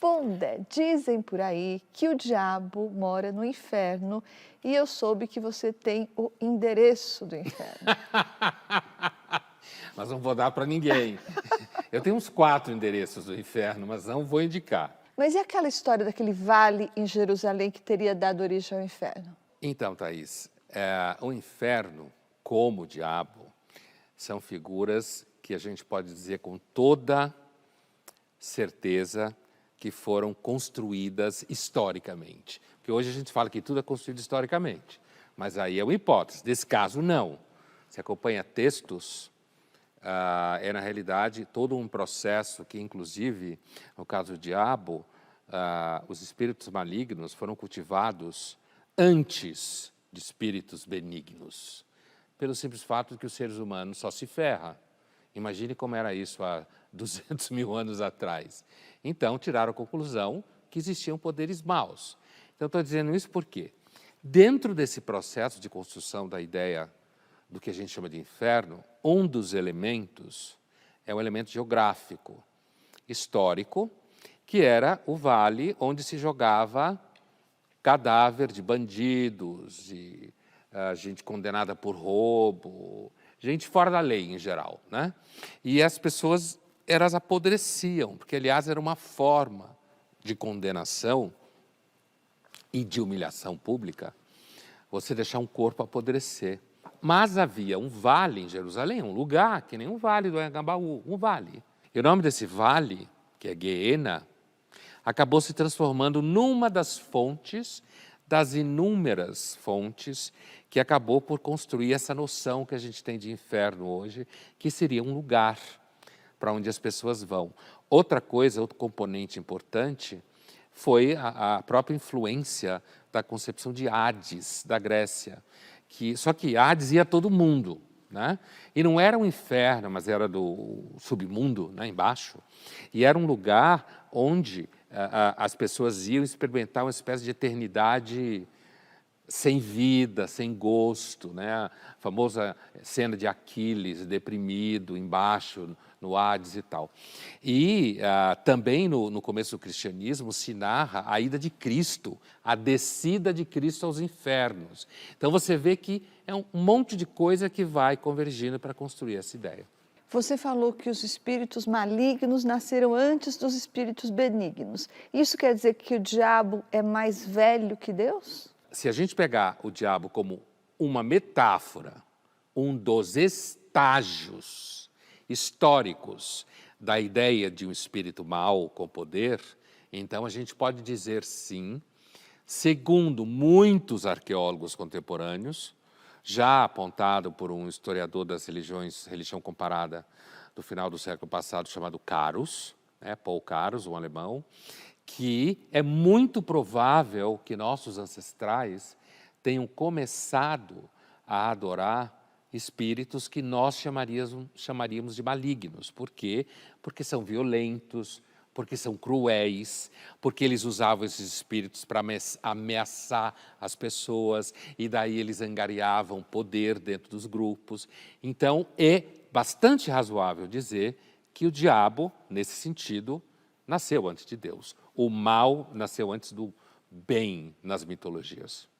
Wanda, dizem por aí que o diabo mora no inferno e eu soube que você tem o endereço do inferno. Mas não vou dar para ninguém. Eu tenho uns 4 endereços do inferno, mas não vou indicar. Mas e aquela história daquele vale em Jerusalém que teria dado origem ao inferno? Então, Thaís, o inferno, como o diabo, são figuras que a gente pode dizer com toda certeza que foram construídas historicamente. Porque hoje a gente fala que tudo é construído historicamente, mas aí é uma hipótese. Nesse caso, não. Se acompanha textos, é na realidade todo um processo que, inclusive, no caso do diabo, os espíritos malignos foram cultivados antes de espíritos benignos, pelo simples fato de que os seres humanos só se ferram. Imagine como era isso há 200 mil anos atrás. Então, tiraram a conclusão que existiam poderes maus. Então, estou dizendo isso porque, dentro desse processo de construção da ideia do que a gente chama de inferno, um dos elementos é um elemento geográfico, histórico, que era o vale onde se jogava cadáver de bandidos, de gente condenada por roubo, gente fora da lei em geral, né? E as pessoas, elas apodreciam, porque, aliás, era uma forma de condenação e de humilhação pública, você deixar um corpo apodrecer. Mas havia um vale em Jerusalém, um lugar, que nem um vale do Anhangabaú, um vale. E o nome desse vale, que é Guiena, acabou se transformando numa das fontes, das inúmeras fontes, que acabou por construir essa noção que a gente tem de inferno hoje, que seria um lugar para onde as pessoas vão. Outra coisa, outro componente importante, foi a própria influência da concepção de Hades, da Grécia. Só que Hades ia a todo mundo, né? E não era um inferno, mas era do submundo, né, embaixo. E era um lugar onde as pessoas iam experimentar uma espécie de eternidade sem vida, sem gosto, né? A famosa cena de Aquiles deprimido embaixo no Hades e tal. E também no começo do cristianismo se narra a ida de Cristo, a descida de Cristo aos infernos. Então você vê que é um monte de coisa que vai convergindo para construir essa ideia. Você falou que os espíritos malignos nasceram antes dos espíritos benignos. Isso quer dizer que o diabo é mais velho que Deus? Se a gente pegar o diabo como uma metáfora, um dos estágios históricos da ideia de um espírito mau com poder, então a gente pode dizer sim, segundo muitos arqueólogos contemporâneos, já apontado por um historiador das religião comparada do final do século passado, chamado Carus, né, Paul Carus, um alemão, que é muito provável que nossos ancestrais tenham começado a adorar espíritos que nós chamaríamos de malignos. Por quê? Porque são violentos, porque são cruéis, porque eles usavam esses espíritos para ameaçar as pessoas, e daí eles angariavam poder dentro dos grupos. Então, é bastante razoável dizer que o diabo, nesse sentido, nasceu antes de Deus. O mal nasceu antes do bem nas mitologias.